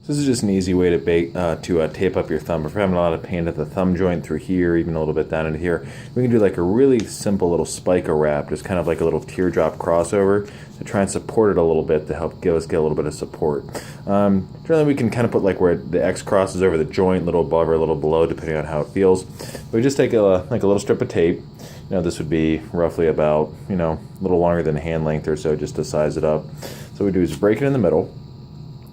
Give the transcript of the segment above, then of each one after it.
So this is just an easy way to tape up your thumb. If you're having a lot of pain at the thumb joint through here, even a little bit down into here, we can do like a really simple little spica wrap, just kind of like a little teardrop crossover to try and support it a little bit to help get a little bit of support. Generally we can kind of put like where the X crosses over the joint, a little above or a little below, depending on how it feels. We just take like a little strip of tape. This would be roughly about, a little longer than hand length or so, just to size it up. So what we do is break it in the middle.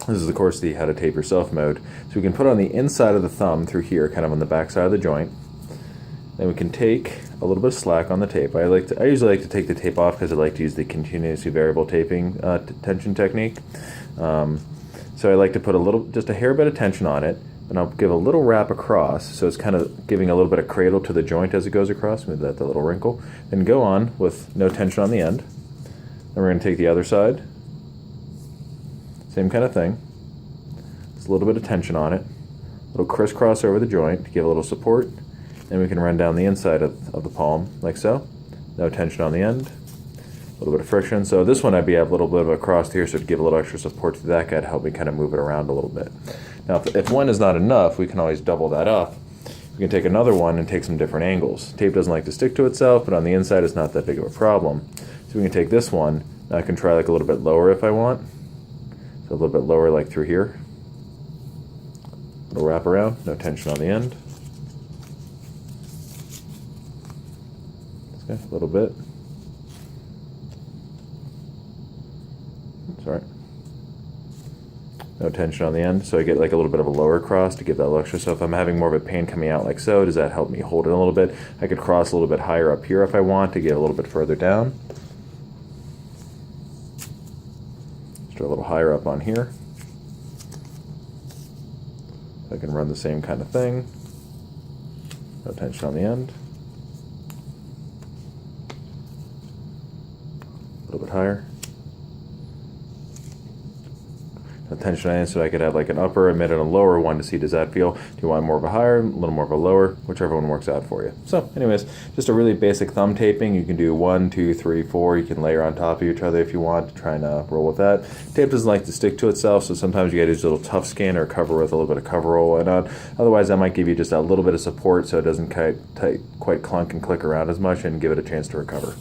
This is, of course, the how to tape yourself mode. So we can put it on the inside of the thumb through here, kind of on the back side of the joint. Then we can take a little bit of slack on the tape. I usually like to take the tape off because I like to use the continuously variable taping tension technique. So I like to put just a hair bit of tension on it, and I'll give a little wrap across, so it's kind of giving a little bit of cradle to the joint as it goes across, with that little wrinkle. Then go on with no tension on the end. Then we're going to take the other side. Same kind of thing. Just a little bit of tension on it. A little crisscross over the joint to give a little support. Then we can run down the inside of the palm, like so. No tension on the end. A little bit of friction. So this one I'd have a little bit of a cross here, so it'd give a little extra support to that guy to help me kind of move it around a little bit. Now, if one is not enough, we can always double that up. We can take another one and take some different angles. Tape doesn't like to stick to itself, but on the inside it's not that big of a problem. So we can take this one, and I can try like a little bit lower if I want. So a little bit lower, like through here. A little wrap around, no tension on the end. Okay, a little bit. Sorry. No tension on the end, so I get like a little bit of a lower cross to give that little extra. So if I'm having more of a pain coming out like so, does that help me hold it a little bit? I could cross a little bit higher up here if I want to get a little bit further down. A little higher up on here. I can run the same kind of thing. No tension on the end. A little bit higher. No tension on the end, so I could have like an upper, a mid, and a lower one to see does that feel. Do you want more of a higher, a little more of a lower, whichever one works out for you. So anyways, just a really basic thumb taping. You can do 1, 2, 3, 4. You can layer on top of each other if you want to try and roll with that. Tape doesn't like to stick to itself, so sometimes you gotta use a little tough skin or cover with a little bit of cover roll and on. Otherwise that might give you just a little bit of support so it doesn't quite clunk and click around as much and give it a chance to recover.